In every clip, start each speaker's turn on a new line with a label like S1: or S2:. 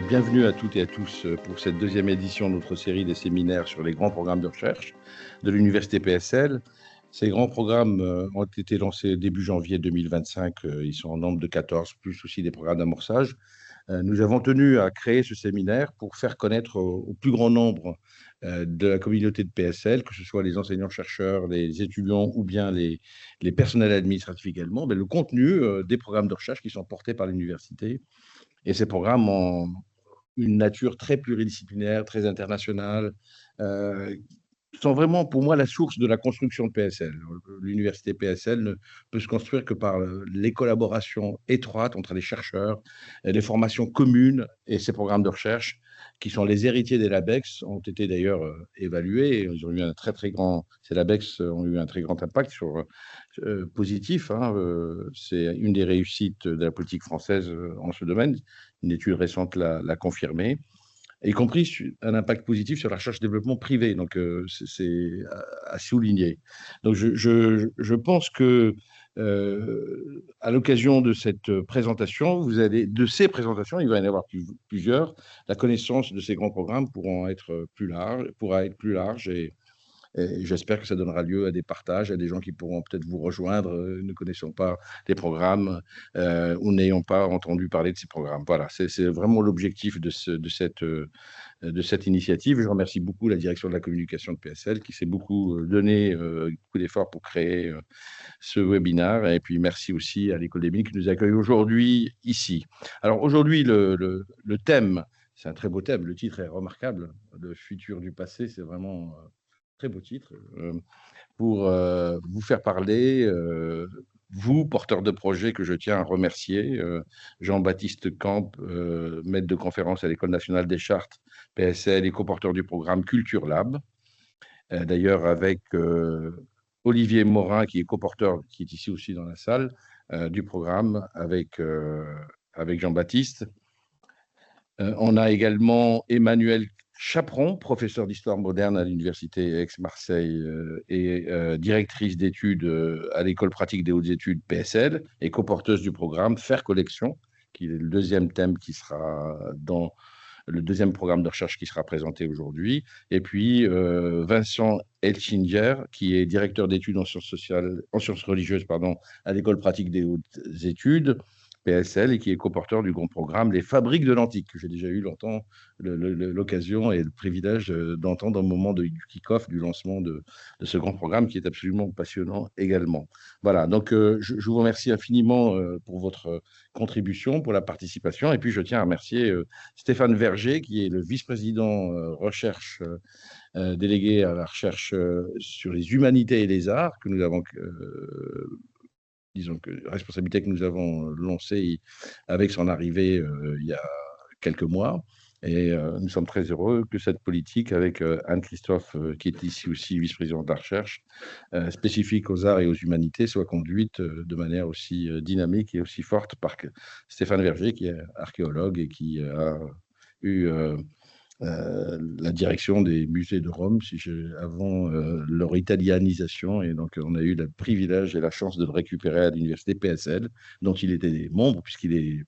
S1: Bienvenue à toutes et à tous pour cette deuxième édition de notre série des séminaires sur les grands programmes de recherche de l'Université PSL. Ces grands programmes ont été lancés début janvier 2025. Ils sont en nombre de 14, plus aussi des programmes d'amorçage. Nous avons tenu à créer ce séminaire pour faire connaître au plus grand nombre de la communauté de PSL, que ce soit les enseignants-chercheurs, les étudiants ou bien les personnels administratifs également, mais le contenu des programmes de recherche qui sont portés par l'université. Et ces programmes ont une nature très pluridisciplinaire, très internationale, euh, sont vraiment pour moi la source de la construction de PSL. L'université PSL ne peut se construire que par les collaborations étroites entre les chercheurs, les formations communes et ces programmes de recherche qui sont les héritiers des LABEX, ont été d'ailleurs évalués. Ils ont eu un très très grand, ces LABEX ont eu un très grand impact positif. C'est une des réussites de la politique française en ce domaine. Une étude récente l'a confirmé, y compris un impact positif sur la recherche-développement privée. Donc, c'est à souligner. Donc, je pense que à l'occasion de cette présentation, de ces présentations, il va y en avoir plusieurs, la connaissance de ces grands programmes pourra être plus large et j'espère que ça donnera lieu à des partages, à des gens qui pourront peut-être vous rejoindre, ne connaissant pas les programmes ou n'ayant pas entendu parler de ces programmes. Voilà, c'est vraiment l'objectif de cette initiative. Je remercie beaucoup la direction de la communication de PSL qui s'est beaucoup donné, beaucoup d'efforts pour créer ce webinaire. Et puis merci aussi à l'École des Mines qui nous accueille aujourd'hui ici. Alors aujourd'hui, le thème, c'est un très beau thème, le titre est remarquable, le futur du passé, c'est vraiment très beau titre, pour vous faire parler, vous, porteurs de projet que je tiens à remercier, Jean-Baptiste Camp, maître de conférence à l'École nationale des chartes, PSL, et coporteur du programme Culture Lab, d'ailleurs avec Olivier Morin, qui est coporteur, qui est ici aussi dans la salle, du programme avec Jean-Baptiste. On a également Emmanuel Chaperon, professeur d'histoire moderne à l'Université Aix-Marseille et directrice d'études à l'École pratique des hautes études PSL et coporteuse du programme Faire Collection, qui est le deuxième thème qui sera dans le deuxième programme de recherche qui sera présenté aujourd'hui. Et puis Vincent Elchinger, qui est directeur d'études en sciences sociales, en sciences religieuses, à l'École pratique des hautes études PSL et qui est coporteur du grand programme Les Fabriques de l'Antique, que j'ai déjà eu longtemps l'occasion et le privilège d'entendre au moment du kick-off, du lancement de ce grand programme qui est absolument passionnant également. Voilà, donc je vous remercie infiniment pour votre contribution, pour la participation, et puis je tiens à remercier Stéphane Verger, qui est le vice-président recherche délégué à la recherche sur les humanités et les arts, que nous avons disons que responsabilité que nous avons lancée avec son arrivée il y a quelques mois. Et nous sommes très heureux que cette politique, avec Anne-Christophe, qui est ici aussi vice-présidente de la recherche, spécifique aux arts et aux humanités, soit conduite de manière aussi dynamique et aussi forte par Stéphane Verger, qui est archéologue et qui a eu la direction des musées de Rome avant leur italianisation. Et donc, on a eu le privilège et la chance de le récupérer à l'université PSL, dont il était membre, puisqu'il est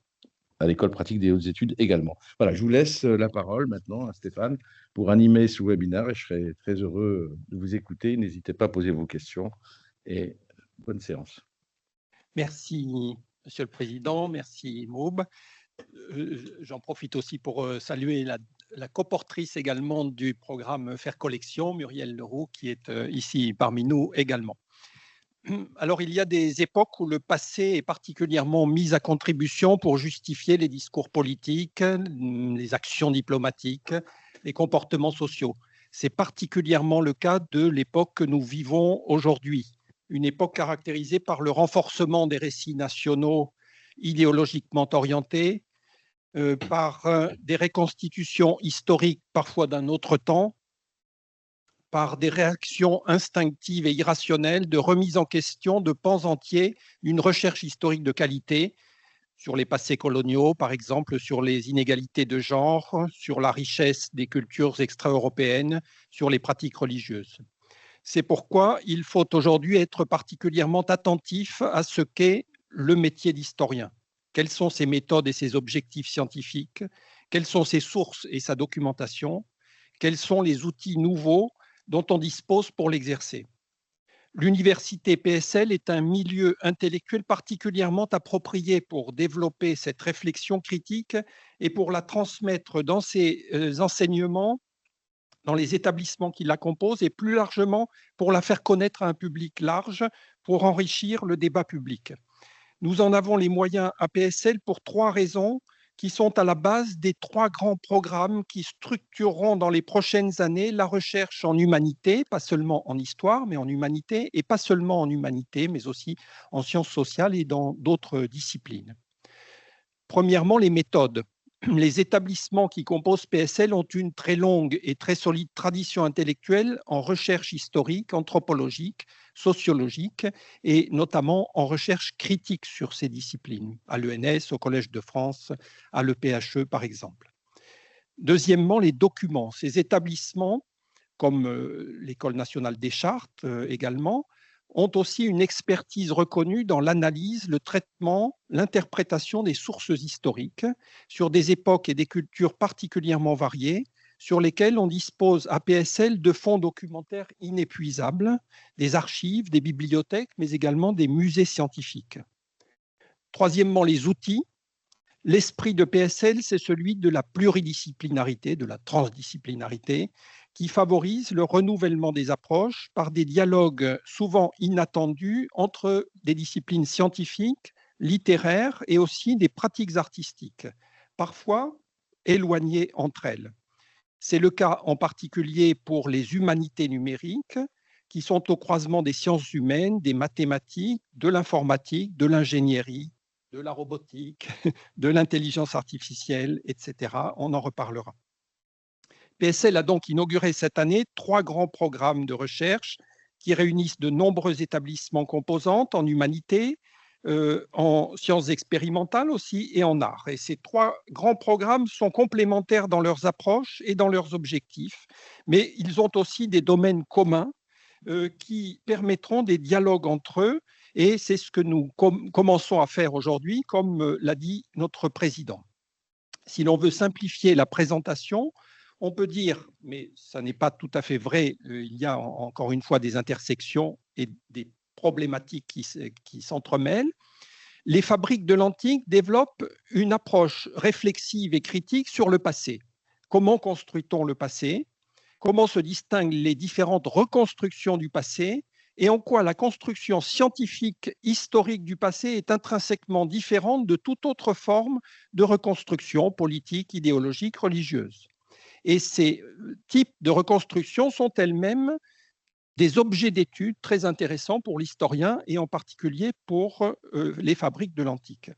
S1: à l'École pratique des hautes études également. Voilà, je vous laisse la parole maintenant à Stéphane pour animer ce webinaire et je serai très heureux de vous écouter. N'hésitez pas à poser vos questions et bonne séance.
S2: Merci, Monsieur le Président. Merci, Maube. J'en profite aussi pour saluer la coportrice également du programme Faire Collection, Muriel Leroux, qui est ici parmi nous également. Alors, il y a des époques où le passé est particulièrement mis à contribution pour justifier les discours politiques, les actions diplomatiques, les comportements sociaux. C'est particulièrement le cas de l'époque que nous vivons aujourd'hui, une époque caractérisée par le renforcement des récits nationaux idéologiquement orientés, par des reconstitutions historiques parfois d'un autre temps, par des réactions instinctives et irrationnelles de remise en question de pans entiers, une recherche historique de qualité sur les passés coloniaux, par exemple, sur les inégalités de genre, sur la richesse des cultures extra-européennes, sur les pratiques religieuses. C'est pourquoi il faut aujourd'hui être particulièrement attentif à ce qu'est le métier d'historien. Quelles sont ses méthodes et ses objectifs scientifiques? Quelles sont ses sources et sa documentation? Quels sont les outils nouveaux dont on dispose pour l'exercer? L'université PSL est un milieu intellectuel particulièrement approprié pour développer cette réflexion critique et pour la transmettre dans ses enseignements, dans les établissements qui la composent et plus largement pour la faire connaître à un public large, pour enrichir le débat public. Nous en avons les moyens à PSL pour 3 raisons qui sont à la base des 3 grands programmes qui structureront dans les prochaines années la recherche en humanité, pas seulement en histoire, mais en humanité, et pas seulement en humanité, mais aussi en sciences sociales et dans d'autres disciplines. Premièrement, les méthodes. Les établissements qui composent PSL ont une très longue et très solide tradition intellectuelle en recherche historique, anthropologique, sociologique et notamment en recherche critique sur ces disciplines, à l'ENS, au Collège de France, à l'EPHE par exemple. Deuxièmement, les documents. Ces établissements, comme l'École nationale des chartes également, ont aussi une expertise reconnue dans l'analyse, le traitement, l'interprétation des sources historiques sur des époques et des cultures particulièrement variées, sur lesquelles on dispose à PSL de fonds documentaires inépuisables, des archives, des bibliothèques, mais également des musées scientifiques. Troisièmement, les outils. L'esprit de PSL, c'est celui de la pluridisciplinarité, de la transdisciplinarité, qui favorise le renouvellement des approches par des dialogues souvent inattendus entre des disciplines scientifiques, littéraires et aussi des pratiques artistiques, parfois éloignées entre elles. C'est le cas en particulier pour les humanités numériques, qui sont au croisement des sciences humaines, des mathématiques, de l'informatique, de l'ingénierie, de la robotique, de l'intelligence artificielle, etc. On en reparlera. PSL a donc inauguré cette année 3 grands programmes de recherche qui réunissent de nombreux établissements composantes en humanité, en sciences expérimentales aussi et en art. Et ces 3 grands programmes sont complémentaires dans leurs approches et dans leurs objectifs, mais ils ont aussi des domaines communs qui permettront des dialogues entre eux et c'est ce que nous commençons à faire aujourd'hui, comme l'a dit notre président. Si l'on veut simplifier la présentation, on peut dire, mais ça n'est pas tout à fait vrai, il y a encore une fois des intersections et des problématiques qui s'entremêlent. Les fabriques de l'antique développent une approche réflexive et critique sur le passé. Comment construit-on le passé? Comment se distinguent les différentes reconstructions du passé? Et en quoi la construction scientifique historique du passé est intrinsèquement différente de toute autre forme de reconstruction politique, idéologique, religieuse. Et ces types de reconstructions sont elles-mêmes des objets d'étude très intéressants pour l'historien et en particulier pour les fabriques de l'antique.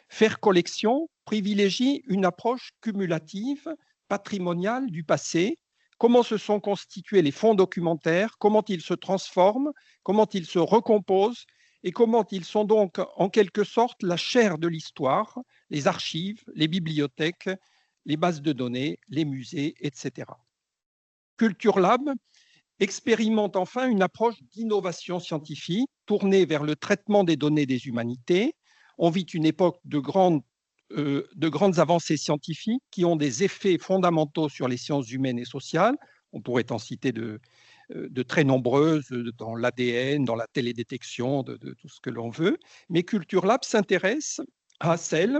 S2: Faire collection privilégie une approche cumulative, patrimoniale du passé. Comment se sont constitués les fonds documentaires, comment ils se transforment, comment ils se recomposent et comment ils sont donc en quelque sorte la chair de l'histoire, les archives, les bibliothèques, les bases de données, les musées, etc. Culture Lab expérimente enfin une approche d'innovation scientifique tournée vers le traitement des données des humanités. On vit une époque de grandes avancées scientifiques qui ont des effets fondamentaux sur les sciences humaines et sociales. On pourrait en citer de très nombreuses dans l'ADN, dans la télédétection, de tout ce que l'on veut. Mais Culture Lab s'intéresse à celles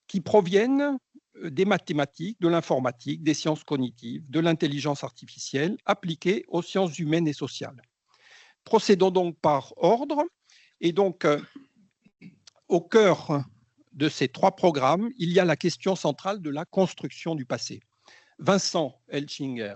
S2: qui proviennent des mathématiques, de l'informatique, des sciences cognitives, de l'intelligence artificielle appliquées aux sciences humaines et sociales. Procédons donc par ordre. Et donc, au cœur de ces 3 programmes, il y a la question centrale de la construction du passé. Vincent Elchinger,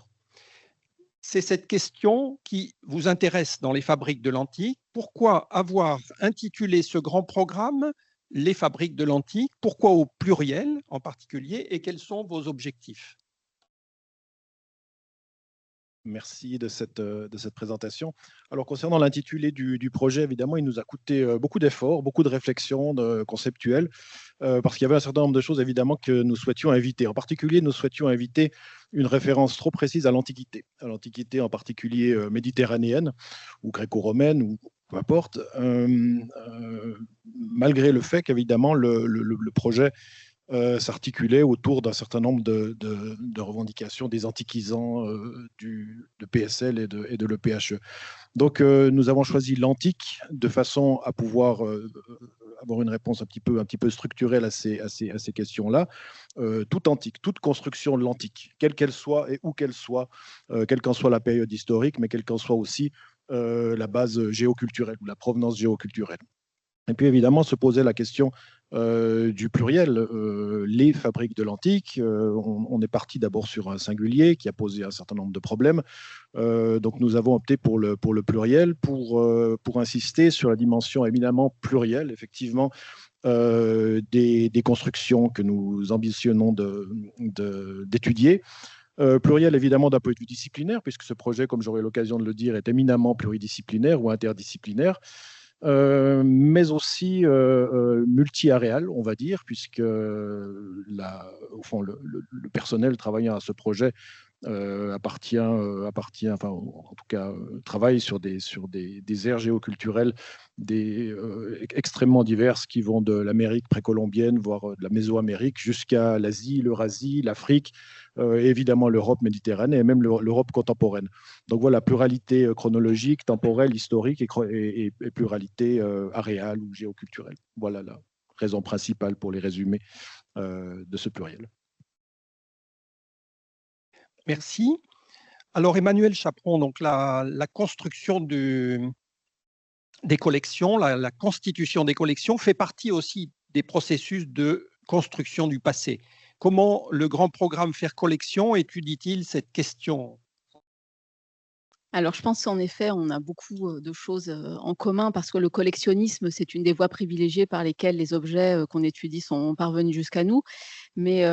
S2: c'est cette question qui vous intéresse dans les fabriques de l'antique. Pourquoi avoir intitulé ce grand programme « Les fabriques de l'antique » ? Pourquoi au pluriel en particulier et quels sont vos objectifs ?
S3: Merci de cette présentation. Alors, concernant l'intitulé du projet, évidemment, il nous a coûté beaucoup d'efforts, beaucoup de réflexions conceptuelles, parce qu'il y avait un certain nombre de choses, évidemment, que nous souhaitions éviter. En particulier, nous souhaitions éviter une référence trop précise à l'Antiquité en particulier méditerranéenne ou gréco-romaine, ou peu importe, malgré le fait qu'évidemment, le projet s'articulait autour d'un certain nombre de revendications des antiquisants de PSL et de l'EPHE. Donc, nous avons choisi l'antique de façon à pouvoir avoir une réponse un petit peu structurelle à ces questions-là. Tout antique, toute construction de l'antique, quelle qu'elle soit et où qu'elle soit, quelle qu'en soit la période historique, mais quelle qu'en soit aussi la base géoculturelle ou la provenance géoculturelle. Et puis évidemment, se posait la question du pluriel, les fabriques de l'antique. On est parti d'abord sur un singulier qui a posé un certain nombre de problèmes. Donc nous avons opté pour le pluriel pour insister sur la dimension éminemment plurielle, effectivement, des constructions que nous ambitionnons d'étudier. Pluriel évidemment d'un point de vue disciplinaire, puisque ce projet, comme j'aurai l'occasion de le dire, est éminemment pluridisciplinaire ou interdisciplinaire. Mais aussi multi-aréal, on va dire, puisque au fond, le personnel travaillant à ce projet enfin, en tout cas, travaille sur des aires géoculturelles extrêmement diverses qui vont de l'Amérique précolombienne, voire de la Mésoamérique, jusqu'à l'Asie, l'Eurasie, l'Afrique, et évidemment l'Europe méditerranéenne et même l'Europe contemporaine. Donc voilà, pluralité chronologique, temporelle, historique et pluralité aréale ou géoculturelle. Voilà la raison principale pour les résumés de ce pluriel.
S2: Merci. Alors, Emmanuel Chaperon, donc la construction des collections, la constitution des collections fait partie aussi des processus de construction du passé. Comment le grand programme Faire Collection étudie-t-il cette question ?
S4: Alors, je pense qu'en effet, on a beaucoup de choses en commun parce que le collectionnisme, c'est une des voies privilégiées par lesquelles les objets qu'on étudie sont parvenus jusqu'à nous. Mais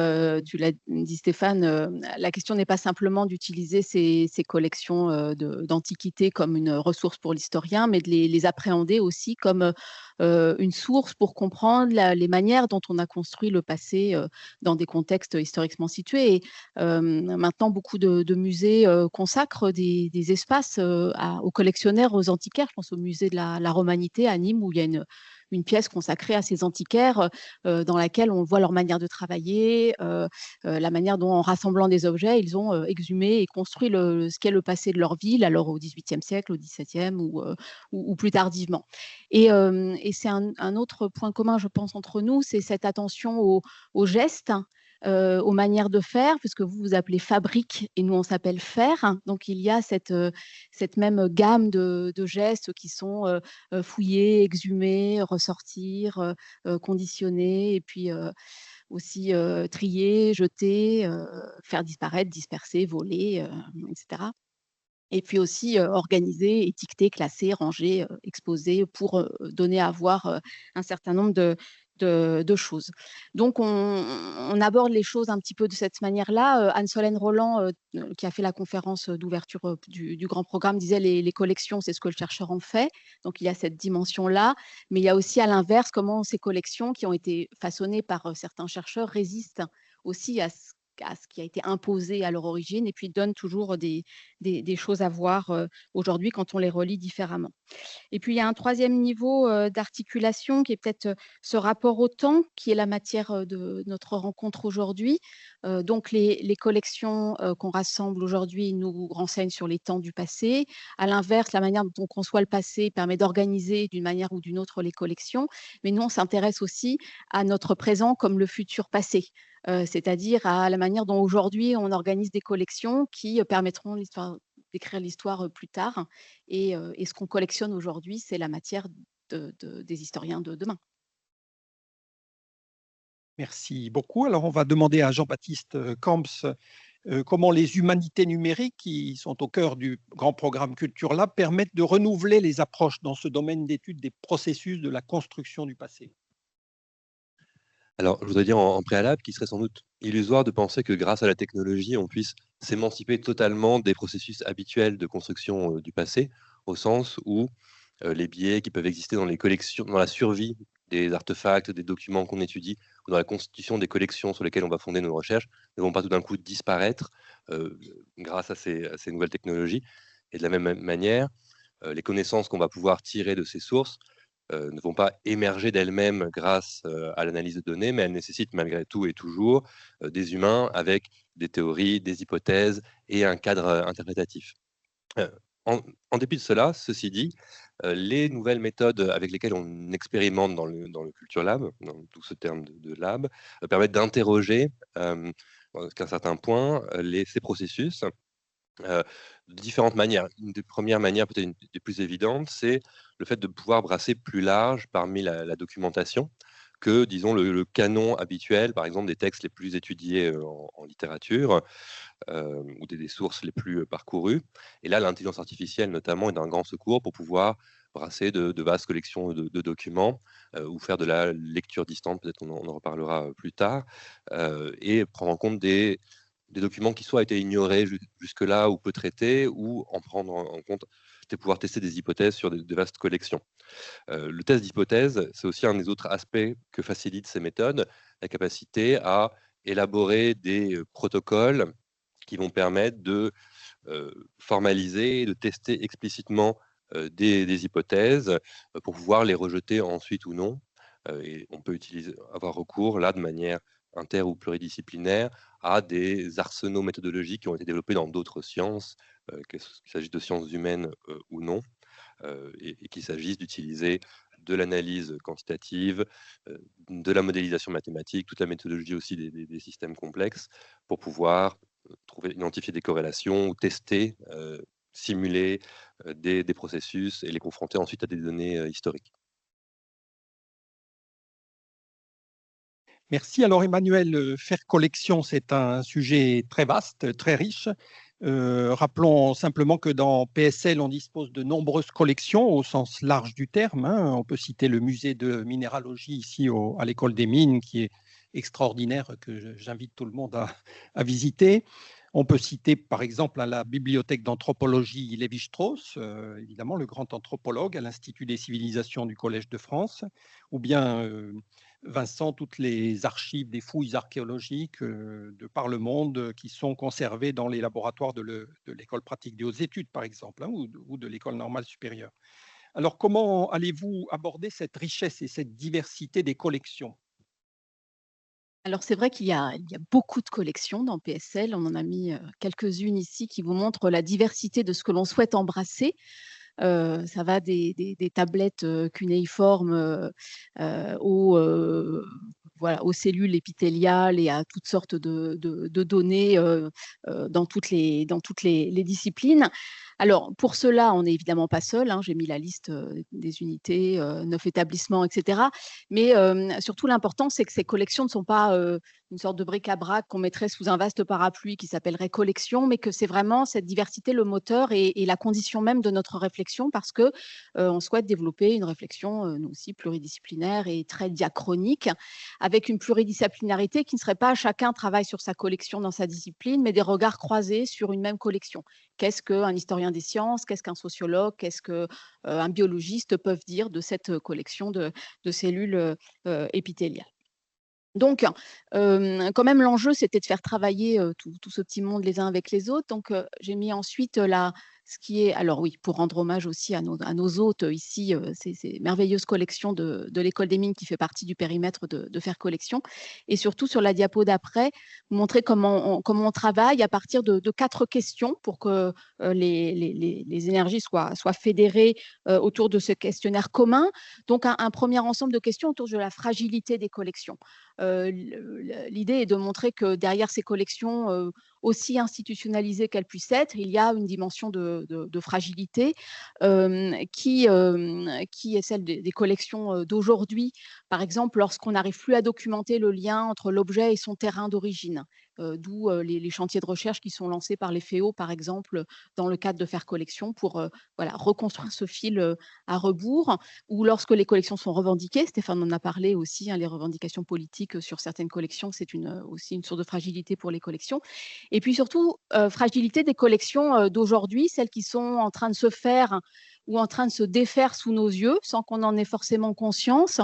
S4: tu l'as dit Stéphane, la question n'est pas simplement d'utiliser ces collections d'antiquités comme une ressource pour l'historien, mais de les appréhender aussi comme une source pour comprendre les manières dont on a construit le passé dans des contextes historiquement situés. Et maintenant, beaucoup de musées consacrent des espaces aux collectionneurs, aux antiquaires. Je pense au musée de la Romanité à Nîmes, où il y a une pièce consacrée à ces antiquaires dans laquelle on voit leur manière de travailler, la manière dont, en rassemblant des objets, ils ont exhumé et construit ce qu'est le passé de leur ville, alors au XVIIIe siècle, au XVIIe ou plus tardivement. Et c'est un autre point commun, je pense, entre nous, c'est cette attention aux gestes, aux manières de faire, puisque vous appelez fabrique et nous on s'appelle faire. Donc il y a cette même gamme de gestes qui sont fouiller, exhumer, ressortir, conditionner, et puis aussi trier, jeter, faire disparaître, disperser, voler, etc. Et puis aussi organiser, étiqueter, classer, ranger, exposer pour donner à voir un certain nombre de choses. Donc, on aborde les choses un petit peu de cette manière-là. Anne-Solène Roland, qui a fait la conférence d'ouverture du grand programme, disait les collections, c'est ce que le chercheur en fait. Donc, il y a cette dimension-là. Mais il y a aussi, à l'inverse, comment ces collections qui ont été façonnées par certains chercheurs résistent aussi à ce qui a été imposé à leur origine, et puis donnent toujours des choses à voir aujourd'hui quand on les relit différemment. Et puis, il y a un troisième niveau d'articulation qui est peut-être ce rapport au temps, qui est la matière de notre rencontre aujourd'hui. Donc, les collections qu'on rassemble aujourd'hui nous renseignent sur les temps du passé. À l'inverse, la manière dont on conçoit le passé permet d'organiser d'une manière ou d'une autre les collections. Mais nous, on s'intéresse aussi à notre présent comme le futur passé. C'est-à-dire à la manière dont aujourd'hui on organise des collections qui permettront d'écrire l'histoire plus tard. Et ce qu'on collectionne aujourd'hui, c'est la matière des historiens de demain.
S2: Merci beaucoup. Alors, on va demander à Jean-Baptiste Camps comment les humanités numériques, qui sont au cœur du grand programme Culture Lab, permettent de renouveler les approches dans ce domaine d'étude des processus de la construction du passé.
S5: Alors, je voudrais dire en préalable qu'il serait sans doute illusoire de penser que grâce à la technologie, on puisse s'émanciper totalement des processus habituels de construction du passé, au sens où les biais qui peuvent exister dans les collections, dans la survie des artefacts, des documents qu'on étudie, ou dans la constitution des collections sur lesquelles on va fonder nos recherches, ne vont pas tout d'un coup disparaître grâce à ces nouvelles technologies. Et de la même manière, les connaissances qu'on va pouvoir tirer de ces sources ne vont pas émerger d'elles-mêmes grâce à l'analyse de données, mais elles nécessitent malgré tout et toujours des humains avec des théories, des hypothèses et un cadre interprétatif. En dépit de cela, ceci dit, les nouvelles méthodes avec lesquelles on expérimente dans le Culture Lab, dans tout ce terme de lab, permettent d'interroger jusqu'à un certain point ces processus de différentes manières. Une des premières manières, peut-être une des plus évidentes, c'est le fait de pouvoir brasser plus large parmi la documentation que, disons, le canon habituel, par exemple, des textes les plus étudiés en littérature ou des sources les plus parcourues. Et là, l'intelligence artificielle, notamment, est d'un grand secours pour pouvoir brasser de vastes collections de documents ou faire de la lecture distante, peut-être on en reparlera plus tard, et prendre en compte des documents qui soit été ignorés jusque-là ou peu traités, ou en prendre en compte, et pouvoir tester des hypothèses sur de vastes collections. Le test d'hypothèse, c'est aussi un des autres aspects que facilitent ces méthodes, la capacité à élaborer des protocoles qui vont permettre de formaliser et de tester explicitement des hypothèses pour pouvoir les rejeter ensuite ou non. Et on peut avoir recours là de manière inter- ou pluridisciplinaire à des arsenaux méthodologiques qui ont été développés dans d'autres sciences, qu'il s'agisse de sciences humaines ou non, et qu'il s'agisse d'utiliser de l'analyse quantitative, de la modélisation mathématique, toute la méthodologie aussi des systèmes complexes, pour pouvoir identifier des corrélations ou tester, simuler des processus et les confronter ensuite à des données historiques.
S2: Merci. Alors Emmanuel, faire collection, c'est un sujet très vaste, très riche. Rappelons simplement que dans PSL, on dispose de nombreuses collections au sens large du terme. On peut citer le musée de minéralogie ici à l'école des mines, qui est extraordinaire, que j'invite tout le monde à visiter. On peut citer par exemple à la bibliothèque d'anthropologie Lévi-Strauss, évidemment le grand anthropologue à l'Institut des civilisations du Collège de France, ou bien Vincent, toutes les archives des fouilles archéologiques de par le monde qui sont conservées dans les laboratoires de l'école pratique des hautes études, par exemple, ou de l'école normale supérieure. Alors, comment allez-vous aborder cette richesse et cette diversité des collections?
S4: Alors, c'est vrai qu'il y a beaucoup de collections dans PSL. On en a mis quelques-unes ici qui vous montrent la diversité de ce que l'on souhaite embrasser. Ça va des tablettes cunéiformes aux cellules épithéliales et à toutes sortes de données dans toutes les disciplines. Alors, pour cela, on n'est évidemment pas seul. J'ai mis la liste des unités, 9 établissements, etc. Mais surtout, l'important, c'est que ces collections ne sont pas une sorte de bric-à-brac qu'on mettrait sous un vaste parapluie qui s'appellerait collection, mais que c'est vraiment cette diversité le moteur et la condition même de notre réflexion, parce que on souhaite développer une réflexion, nous aussi, pluridisciplinaire et très diachronique, avec une pluridisciplinarité qui ne serait pas chacun travaille sur sa collection dans sa discipline, mais des regards croisés sur une même collection. Qu'est-ce qu'un historien des sciences, qu'est-ce qu'un sociologue, qu'est-ce qu'un biologiste peuvent dire de cette collection de cellules épithéliales. Donc, quand même, l'enjeu, c'était de faire travailler tout ce petit monde les uns avec les autres. Donc, j'ai mis ensuite ce qui est, alors oui, pour rendre hommage aussi à nos hôtes ici, ces merveilleuses collections de l'école des mines qui fait partie du périmètre de Faire Collection. Et surtout, sur la diapo d'après, vous montrer comment on travaille à partir de 4 questions pour que les énergies soient fédérées autour de ce questionnaire commun. Donc, un premier ensemble de questions autour de la fragilité des collections. L'idée est de montrer que derrière ces collections, aussi institutionnalisées qu'elles puissent être, il y a une dimension de fragilité qui est celle des collections d'aujourd'hui. Par exemple, lorsqu'on n'arrive plus à documenter le lien entre l'objet et son terrain d'origine, d'où les chantiers de recherche qui sont lancés par les FEO, par exemple, dans le cadre de Faire Collection, pour reconstruire ce fil à rebours, ou lorsque les collections sont revendiquées. Stéphane en a parlé aussi, les revendications politiques sur certaines collections, c'est aussi une source de fragilité pour les collections. Et puis surtout, fragilité des collections d'aujourd'hui, celles qui sont en train de se faire ou en train de se défaire sous nos yeux sans qu'on en ait forcément conscience.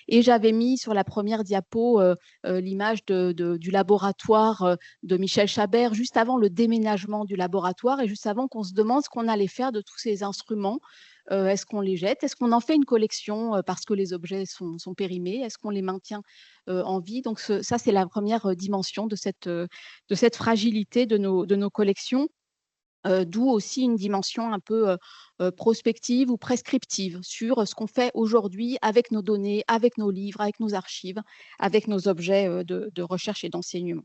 S4: Et j'avais mis sur la première diapo l'image du laboratoire de Michel Chabert juste avant le déménagement du laboratoire et juste avant qu'on se demande ce qu'on allait faire de tous ces instruments Est-ce qu'on les jette? Est-ce qu'on en fait une collection parce que les objets sont périmés? Est-ce qu'on les maintient en vie? Donc ça, c'est la première dimension de cette fragilité de nos collections. D'où aussi une dimension un peu prospective ou prescriptive sur ce qu'on fait aujourd'hui avec nos données, avec nos livres, avec nos archives, avec nos objets de recherche et d'enseignement.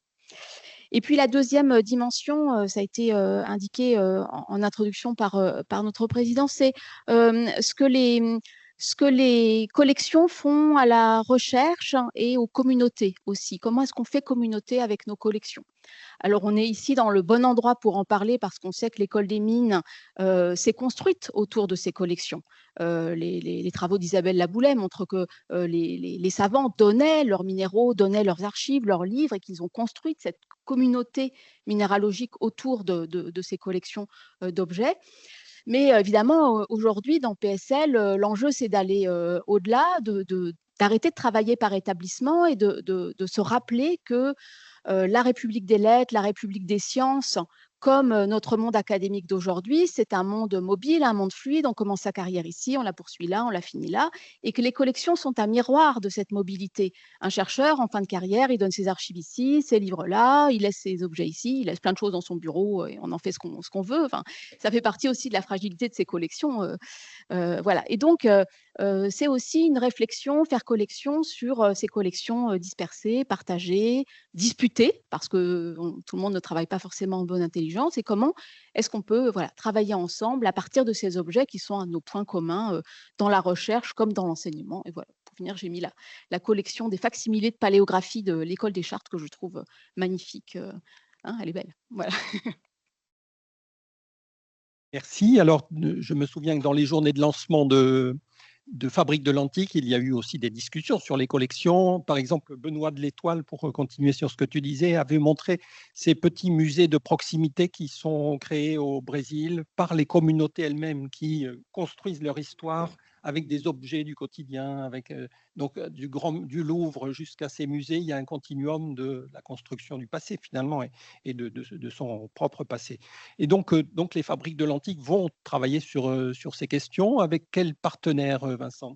S4: Et puis la deuxième dimension, ça a été indiqué en introduction par notre président, c'est ce que les collections font à la recherche et aux communautés aussi. Comment est-ce qu'on fait communauté avec nos collections? Alors, on est ici dans le bon endroit pour en parler parce qu'on sait que l'école des mines s'est construite autour de ces collections. Les travaux d'Isabelle Laboulay montrent que les savants donnaient leurs minéraux, donnaient leurs archives, leurs livres et qu'ils ont construit cette communauté minéralogique autour de ces collections d'objets. Mais évidemment, aujourd'hui, dans PSL, l'enjeu, c'est d'aller au-delà, d'arrêter de travailler par établissement et de se rappeler que la République des lettres, la République des sciences, comme notre monde académique d'aujourd'hui, c'est un monde mobile, un monde fluide. On commence sa carrière ici, on la poursuit là, on la finit là, et que les collections sont un miroir de cette mobilité. Un chercheur, en fin de carrière, il donne ses archives ici, ses livres là, il laisse ses objets ici, il laisse plein de choses dans son bureau et on en fait ce qu'on veut. Enfin, ça fait partie aussi de la fragilité de ces collections. Voilà. Et donc, c'est aussi une réflexion, faire collection sur ces collections dispersées, partagées, disputées, parce que tout le monde ne travaille pas forcément en bonne intelligence, et comment est-ce qu'on peut travailler ensemble à partir de ces objets qui sont à nos points communs dans la recherche comme dans l'enseignement. Et voilà, pour finir, j'ai mis la collection des facsimilés de paléographie de l'École des Chartes que je trouve magnifique. Elle est belle. Voilà.
S2: Merci. Alors, je me souviens que dans les journées de lancement de Fabrique de l'Antique, il y a eu aussi des discussions sur les collections. Par exemple, Benoît de l'Étoile, pour continuer sur ce que tu disais, avait montré ces petits musées de proximité qui sont créés au Brésil par les communautés elles-mêmes qui construisent leur histoire avec des objets du quotidien, avec du Louvre jusqu'à ces musées. Il y a un continuum de la construction du passé finalement et de son propre passé. Et donc les fabriques de l'antique vont travailler sur ces questions. Avec quels partenaires, Vincent?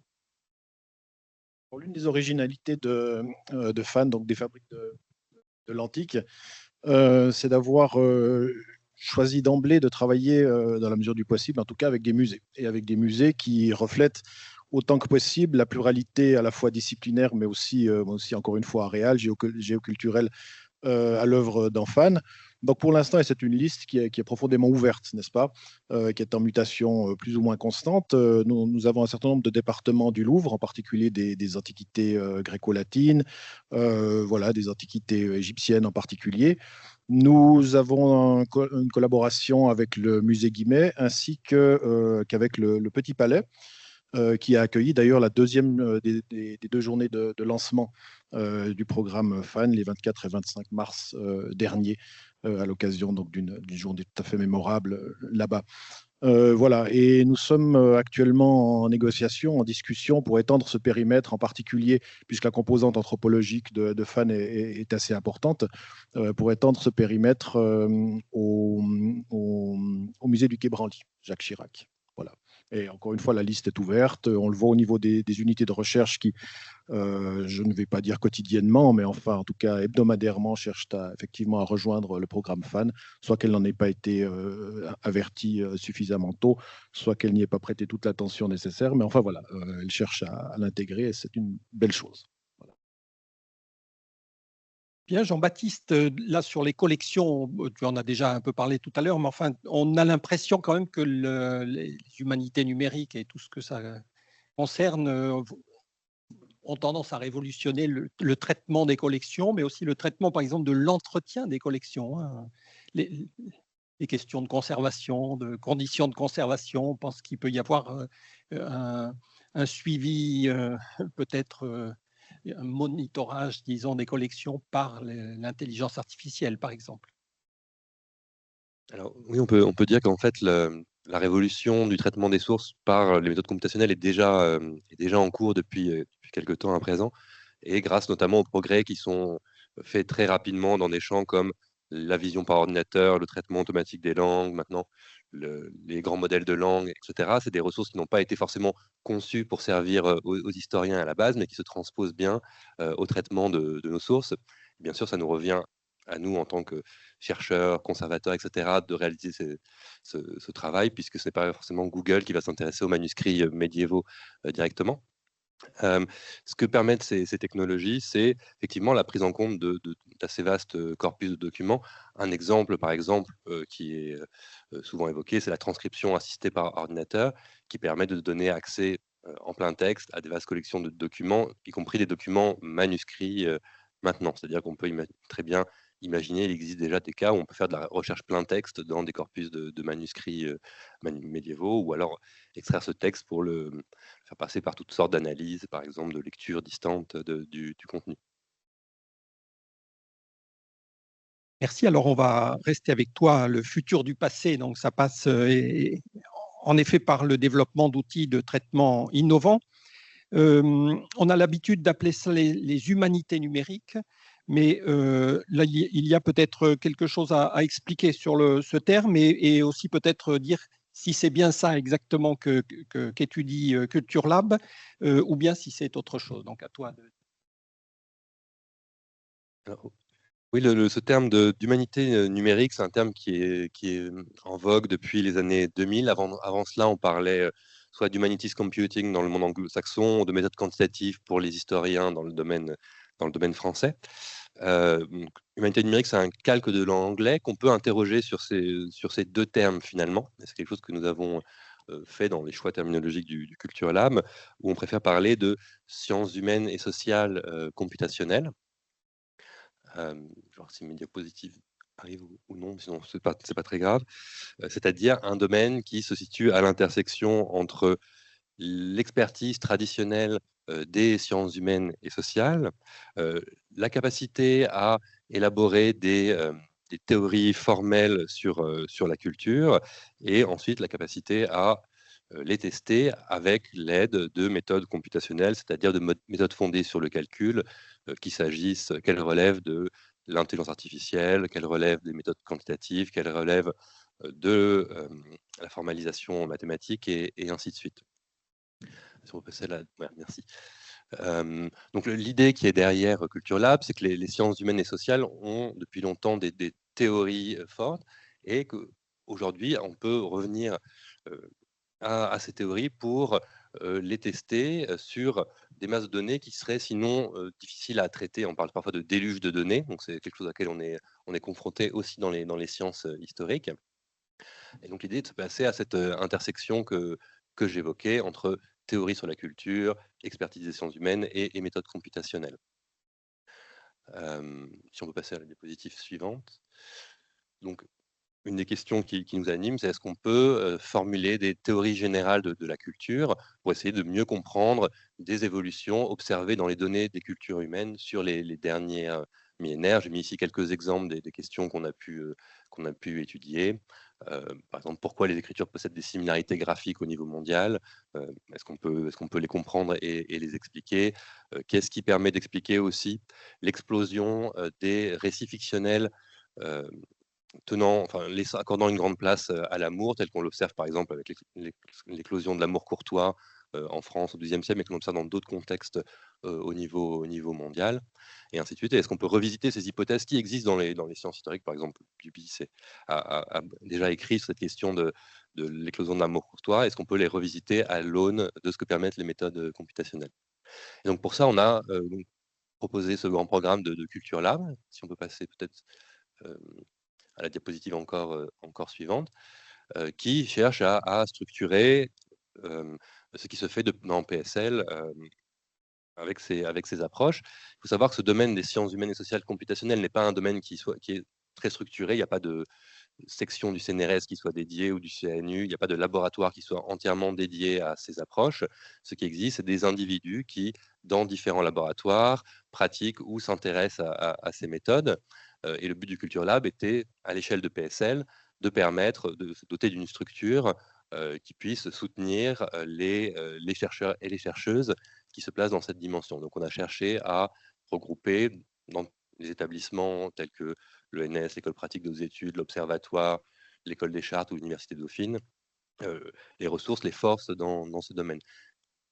S3: L'une des originalités de FAN, donc des fabriques de l'antique, c'est d'avoir choisi d'emblée de travailler, dans la mesure du possible, en tout cas avec des musées, et avec des musées qui reflètent autant que possible la pluralité à la fois disciplinaire, mais aussi encore une fois aréale, géoculturelle à l'œuvre dans FAN. Donc pour l'instant, et c'est une liste qui est profondément ouverte, n'est-ce pas, qui est en mutation plus ou moins constante. Nous avons un certain nombre de départements du Louvre, en particulier des antiquités gréco-latines, des antiquités égyptiennes en particulier. Nous avons une collaboration avec le musée Guimet ainsi qu'avec le Petit Palais, qui a accueilli d'ailleurs la deuxième des 2 journées de lancement du programme FAN, les 24 et 25 mars dernier, à l'occasion d'une journée tout à fait mémorable là-bas. Et nous sommes actuellement en négociation, en discussion pour étendre ce périmètre, en particulier, puisque la composante anthropologique de FAN est assez importante, pour étendre ce périmètre au musée du Quai Branly, Jacques Chirac. Voilà. Et encore une fois, la liste est ouverte. On le voit au niveau des unités de recherche qui, je ne vais pas dire quotidiennement, mais enfin, en tout cas, hebdomadairement, cherchent effectivement à rejoindre le programme FAN, soit qu'elle n'en ait pas été avertie suffisamment tôt, soit qu'elle n'y ait pas prêté toute l'attention nécessaire. Mais enfin, voilà, elle cherche à l'intégrer et c'est une belle chose. Voilà.
S2: Bien, Jean-Baptiste, là sur les collections, tu en as déjà un peu parlé tout à l'heure, mais enfin, on a l'impression quand même que les humanités numériques et tout ce que ça concerne ont tendance à révolutionner le traitement des collections, mais aussi le traitement, par exemple, de l'entretien des collections. Hein. Les questions de conservation, de conditions de conservation, on pense qu'il peut y avoir un suivi, peut-être un monitorage, disons, des collections par l'intelligence artificielle, par exemple.
S5: Alors oui, on peut dire qu'en fait, la révolution du traitement des sources par les méthodes computationnelles est déjà en cours depuis quelque temps à présent, et grâce notamment aux progrès qui sont faits très rapidement dans des champs comme la vision par ordinateur, le traitement automatique des langues, maintenant les grands modèles de langue, etc. C'est des ressources qui n'ont pas été forcément conçues pour servir aux historiens à la base, mais qui se transposent bien au traitement de nos sources. Bien sûr, ça nous revient à nous en tant que chercheurs, conservateurs, etc., de réaliser ce travail, puisque ce n'est pas forcément Google qui va s'intéresser aux manuscrits médiévaux directement. Ce que permettent ces technologies, c'est effectivement la prise en compte d'assez vastes corpus de documents. Un exemple, par exemple, qui est souvent évoqué, c'est la transcription assistée par ordinateur, qui permet de donner accès en plein texte à des vastes collections de documents, y compris des documents manuscrits maintenant. C'est-à-dire qu'on peut très bien imaginer, il existe déjà des cas où on peut faire de la recherche plein texte dans des corpus de manuscrits médiévaux, ou alors extraire ce texte pour le faire passer par toutes sortes d'analyses, par exemple de lecture distante du contenu.
S2: Merci. Alors, on va rester avec toi, le futur du passé. Donc, ça passe en effet par le développement d'outils de traitement innovants. On a l'habitude d'appeler ça les humanités numériques, mais là, il y a peut-être quelque chose à expliquer sur ce terme et aussi peut-être dire si c'est bien ça exactement qu'étudie Culture Lab ou bien si c'est autre chose. Donc, à toi de.
S5: Alors, oui, ce terme d'humanité numérique, c'est un terme qui est en vogue depuis les années 2000. Avant cela, on parlait soit d'humanities computing dans le monde anglo-saxon, ou de méthodes quantitatives pour les historiens dans le domaine français. Humanité numérique, c'est un calque de l'anglais qu'on peut interroger sur ces deux termes finalement. C'est quelque chose que nous avons fait dans les choix terminologiques du Culture Lab, où on préfère parler de sciences humaines et sociales computationnelles. Je vais voir si mes diapositives arrivent ou non, sinon c'est pas très grave. C'est-à-dire un domaine qui se situe à l'intersection entre l'expertise traditionnelle des sciences humaines et sociales, la capacité à élaborer des théories formelles sur la culture, et ensuite la capacité à les tester avec l'aide de méthodes computationnelles, c'est-à-dire de méthodes fondées sur le calcul, qu'elles relèvent de l'intelligence artificielle, qu'elles relèvent des méthodes quantitatives, qu'elles relèvent de la formalisation mathématique et ainsi de suite. Si on peut passer là, ouais, merci. Donc l'idée qui est derrière Culture Lab, c'est que les sciences humaines et sociales ont depuis longtemps des théories fortes, et qu'aujourd'hui, on peut revenir à ces théories pour les tester sur des masses de données qui seraient sinon difficiles à traiter. On parle parfois de déluge de données, donc c'est quelque chose à laquelle on est confronté aussi dans les sciences historiques. Et donc l'idée est de se passer à cette intersection que j'évoquais entre théorie sur la culture, expertise des sciences humaines et méthodes computationnelles. Si on peut passer à la diapositive suivante. Donc, une des questions qui nous anime, c'est est-ce qu'on peut formuler des théories générales de la culture pour essayer de mieux comprendre des évolutions observées dans les données des cultures humaines sur les derniers millénaires. J'ai mis ici quelques exemples des questions qu'on a pu étudier. Par exemple, pourquoi les écritures possèdent des similarités graphiques au niveau mondial? Est-ce qu'on peut les comprendre et les expliquer? Qu'est-ce qui permet d'expliquer aussi l'explosion des récits fictionnels accordant une grande place à l'amour, tel qu'on l'observe par exemple avec l'éclosion de l'amour courtois en France au XIIe siècle, mais qu'on observe dans d'autres contextes au niveau mondial, et ainsi de suite. Et est-ce qu'on peut revisiter ces hypothèses qui existent dans les sciences historiques? Par exemple, Duby a déjà écrit sur cette question de l'éclosion de l'amour courtois. Est-ce qu'on peut les revisiter à l'aune de ce que permettent les méthodes computationnelles? Et donc pour ça, on a proposé ce grand programme de Culture Lab. Si on peut passer peut-être à la diapositive encore suivante, qui cherche à structurer ce qui se fait en PSL avec ces approches. Il faut savoir que ce domaine des sciences humaines et sociales computationnelles n'est pas un domaine qui est très structuré. Il n'y a pas de section du CNRS qui soit dédiée ou du CNU. Il n'y a pas de laboratoire qui soit entièrement dédié à ces approches. Ce qui existe, c'est des individus qui, dans différents laboratoires, pratiquent ou s'intéressent à ces méthodes. Et le but du Culture Lab était, à l'échelle de PSL, de permettre de se doter d'une structure qui puisse soutenir les chercheurs et les chercheuses qui se placent dans cette dimension. Donc on a cherché à regrouper dans les établissements tels que l'ENS, l'École pratique des études, l'Observatoire, l'École des Chartes ou l'Université Dauphine, les ressources, les forces dans ce domaine.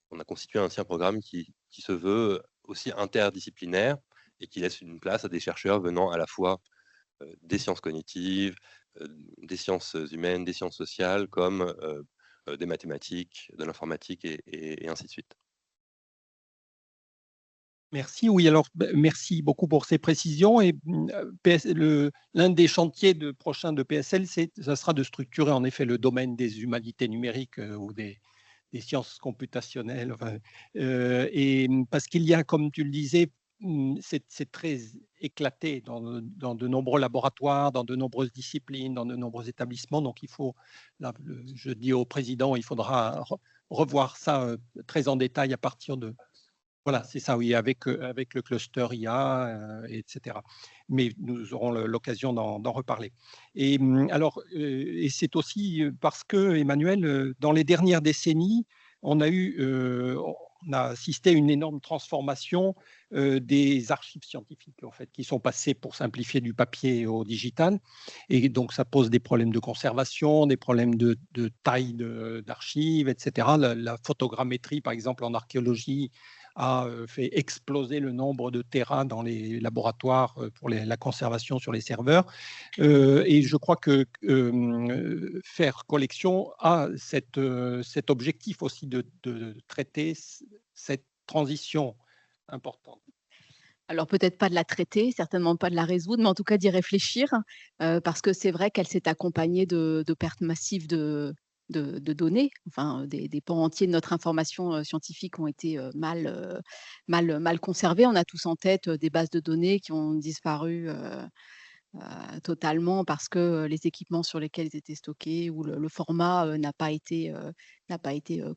S5: On a constitué ainsi un programme qui se veut aussi interdisciplinaire et qui laisse une place à des chercheurs venant à la fois des sciences cognitives, des sciences humaines, des sciences sociales, comme des mathématiques, de l'informatique et ainsi de suite.
S2: Merci. Oui, alors merci beaucoup pour ces précisions. Et l'un des chantiers prochains de PSL, ça sera de structurer en effet le domaine des humanités numériques ou des sciences computationnelles. Enfin, et parce qu'il y a, comme tu le disais, c'est très éclaté dans de nombreux laboratoires, dans de nombreuses disciplines, dans de nombreux établissements. Donc, il faut, là, je dis au président, il faudra revoir ça très en détail à partir de. Voilà, c'est ça, oui, avec le cluster IA, etc. Mais nous aurons l'occasion d'en reparler. Et alors, et c'est aussi parce que, Emmanuel, dans les dernières décennies, on a assisté à une énorme transformation des archives scientifiques, en fait, qui sont passées, pour simplifier, du papier au digital. Et donc, ça pose des problèmes de conservation, des problèmes de taille d'archives, etc. La photogrammétrie, par exemple, en archéologie, a fait exploser le nombre de terras dans les laboratoires pour la conservation sur les serveurs. Et je crois que Faire Collection a cet objectif aussi de traiter cette transition importante.
S4: Alors peut-être pas de la traiter, certainement pas de la résoudre, mais en tout cas d'y réfléchir, parce que c'est vrai qu'elle s'est accompagnée de pertes massives de données. Enfin, des pans entiers de notre information scientifique ont été mal conservés. On a tous en tête des bases de données qui ont disparu totalement parce que les équipements sur lesquels ils étaient stockés ou le format n'a pas été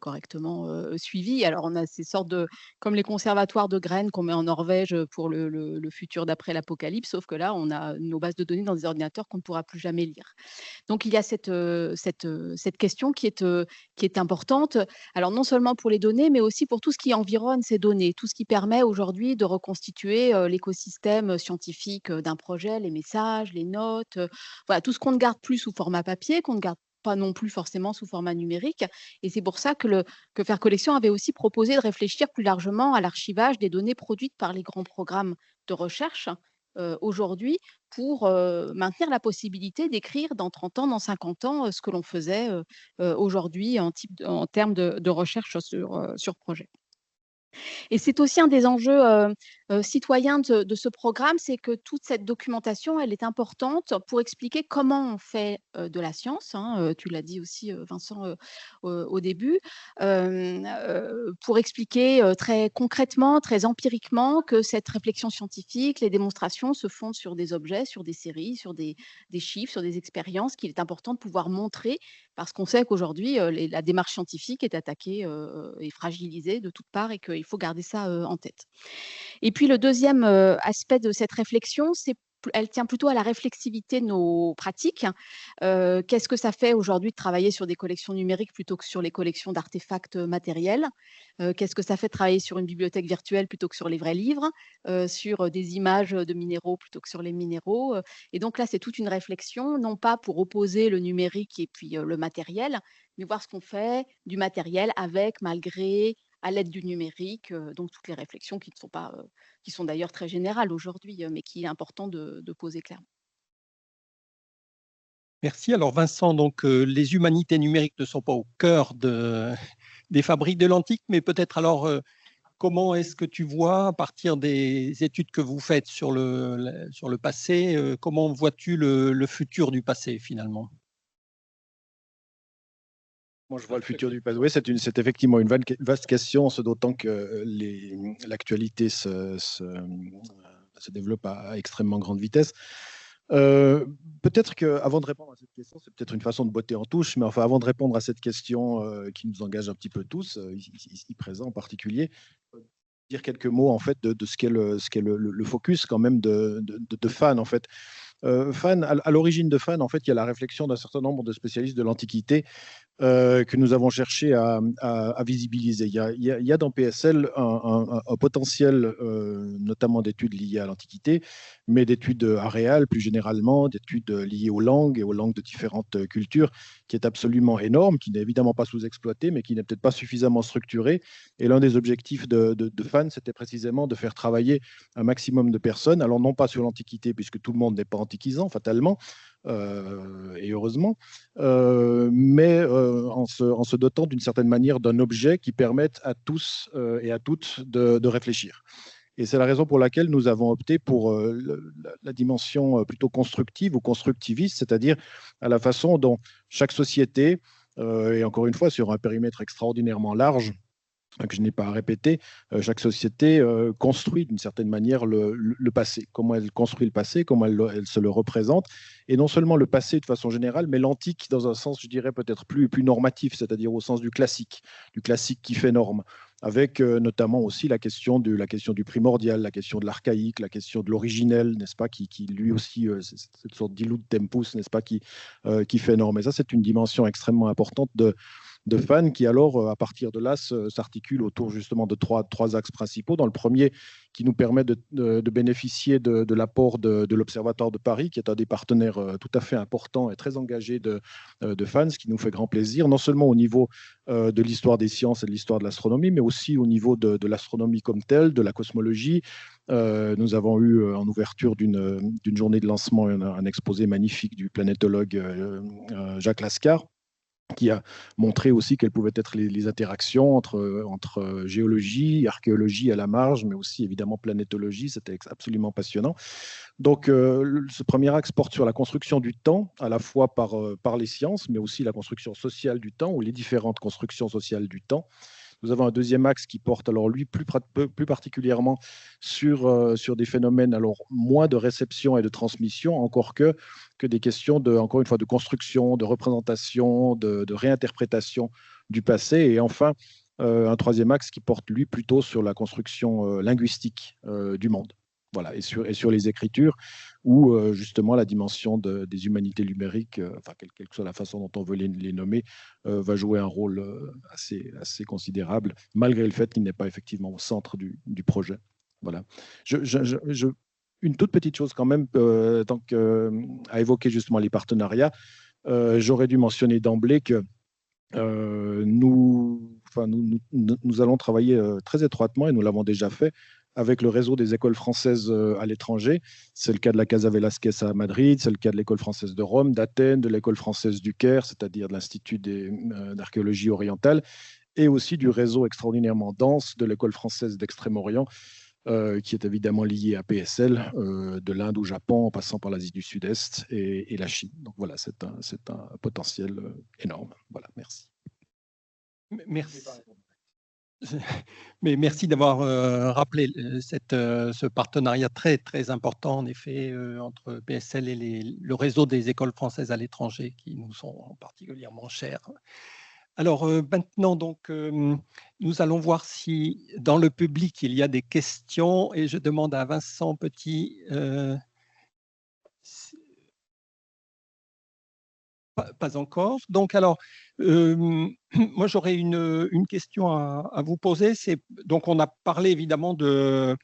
S4: correctement suivi. Alors on a ces sortes de, comme les conservatoires de graines qu'on met en Norvège pour le futur d'après l'apocalypse, sauf que là on a nos bases de données dans des ordinateurs qu'on ne pourra plus jamais lire. Donc il y a cette question qui est importante. Alors non seulement pour les données, mais aussi pour tout ce qui environne ces données, tout ce qui permet aujourd'hui de reconstituer l'écosystème scientifique d'un projet, les messages, les notes, voilà, tout ce qu'on ne garde plus sous format papier, qu'on ne garde pas non plus forcément sous format numérique. Et c'est pour ça que Faire Collection avait aussi proposé de réfléchir plus largement à l'archivage des données produites par les grands programmes de recherche aujourd'hui, pour maintenir la possibilité d'écrire dans 30 ans, dans 50 ans, ce que l'on faisait aujourd'hui en termes de recherche sur projet. Et c'est aussi un des enjeux citoyens de ce programme, c'est que toute cette documentation, elle est importante pour expliquer comment on fait de la science, hein, tu l'as dit aussi Vincent au début, pour expliquer très concrètement, très empiriquement que cette réflexion scientifique, les démonstrations se font sur des objets, sur des séries, sur des chiffres, sur des expériences qu'il est important de pouvoir montrer, parce qu'on sait qu'aujourd'hui, la démarche scientifique est attaquée et fragilisée de toutes parts et qu'il faut garder ça en tête. Et puis le deuxième aspect de cette réflexion, elle tient plutôt à la réflexivité de nos pratiques. Qu'est-ce que ça fait aujourd'hui de travailler sur des collections numériques plutôt que sur les collections d'artefacts matériels? Qu'est-ce que ça fait de travailler sur une bibliothèque virtuelle plutôt que sur les vrais livres? Sur des images de minéraux plutôt que sur les minéraux? Et donc là, c'est toute une réflexion, non pas pour opposer le numérique et puis le matériel, mais voir ce qu'on fait du matériel avec, malgré, à l'aide du numérique, donc toutes les réflexions qui ne sont pas, qui sont d'ailleurs très générales aujourd'hui, mais qu'il est important de poser clairement.
S2: Merci. Alors Vincent, donc les humanités numériques ne sont pas au cœur des fabriques de l'antique, mais peut-être alors comment est-ce que tu vois, à partir des études que vous faites sur le passé, comment vois-tu le futur du passé finalement?
S3: Moi, je vois le futur du passé. Oui, c'est effectivement une vaste question, ce d'autant que l'actualité se développe à extrêmement grande vitesse. Peut-être qu'avant de répondre à cette question, c'est peut-être une façon de botter en touche, mais enfin, avant de répondre à cette question qui nous engage un petit peu tous, ici présents en particulier, dire quelques mots en fait de ce qu'est le focus quand même de fans en fait. FAN, à l'origine de FAN, en fait, il y a la réflexion d'un certain nombre de spécialistes de l'Antiquité que nous avons cherché à visibiliser. Il y a dans PSL un potentiel, notamment d'études liées à l'Antiquité, mais d'études aréales plus généralement, d'études liées aux langues et aux langues de différentes cultures, qui est absolument énorme, qui n'est évidemment pas sous-exploité, mais qui n'est peut-être pas suffisamment structuré. Et l'un des objectifs de FAN, c'était précisément de faire travailler un maximum de personnes, alors non pas sur l'Antiquité, puisque tout le monde n'est pas antiquisant, fatalement, et heureusement, mais en se dotant d'une certaine manière d'un objet qui permette à tous et à toutes de réfléchir. Et c'est la raison pour laquelle nous avons opté pour la dimension plutôt constructive ou constructiviste, c'est-à-dire à la façon dont chaque société, et encore une fois sur un périmètre extraordinairement large, que je n'ai pas à répéter, chaque société construit d'une certaine manière le passé. Comment elle construit le passé, comment elle se le représente, et non seulement le passé de façon générale, mais l'antique dans un sens, je dirais, peut-être plus normatif, c'est-à-dire au sens du classique qui fait norme, avec notamment aussi la question du primordial, la question de l'archaïque, la question de l'originel, n'est-ce pas, qui lui aussi, cette sorte d'illud tempus, n'est-ce pas, qui fait norme. Et ça, c'est une dimension extrêmement importante de FAN qui alors, à partir de là, s'articule autour justement de trois axes principaux. Dans le premier, qui nous permet de bénéficier de l'apport de l'Observatoire de Paris, qui est un des partenaires tout à fait importants et très engagés de FAN, ce qui nous fait grand plaisir, non seulement au niveau de l'histoire des sciences et de l'histoire de l'astronomie, mais aussi au niveau de l'astronomie comme telle, de la cosmologie. Nous avons eu en ouverture d'une journée de lancement un exposé magnifique du planétologue Jacques Lascar, qui a montré aussi quelles pouvaient être les interactions entre géologie, archéologie à la marge, mais aussi évidemment planétologie. C'était absolument passionnant. Donc, ce premier axe porte sur la construction du temps, à la fois par les sciences, mais aussi la construction sociale du temps, ou les différentes constructions sociales du temps. Nous avons un deuxième axe qui porte, alors lui, plus particulièrement sur des phénomènes, alors moins de réception et de transmission, encore que des questions, encore une fois, de construction, de représentation, de réinterprétation du passé. Et enfin, un troisième axe qui porte, lui, plutôt sur la construction linguistique du monde. Voilà, et sur les écritures, où justement la dimension des humanités numériques, enfin, quelle que soit la façon dont on veut les nommer, va jouer un rôle assez considérable, malgré le fait qu'il n'est pas effectivement au centre du projet. Voilà. Une toute petite chose quand même, à évoquer justement les partenariats, j'aurais dû mentionner d'emblée que nous allons travailler très étroitement, et nous l'avons déjà fait, avec le réseau des écoles françaises à l'étranger. C'est le cas de la Casa Velasquez à Madrid, c'est le cas de l'école française de Rome, d'Athènes, de l'école française du Caire, c'est-à-dire de l'Institut d'archéologie orientale, et aussi du réseau extraordinairement dense de l'école française d'Extrême-Orient, qui est évidemment lié à PSL, de l'Inde au Japon, en passant par l'Asie du Sud-Est et la Chine. Donc voilà, c'est un potentiel énorme. Voilà, merci.
S2: Merci. Mais merci d'avoir rappelé ce partenariat très, très important, en effet, entre PSL et le réseau des écoles françaises à l'étranger, qui nous sont particulièrement chères. Alors maintenant, donc, nous allons voir si dans le public, il y a des questions, et je demande à Vincent Petit. Pas encore. Donc, alors, moi, j'aurais une question à vous poser. Donc, on a parlé évidemment des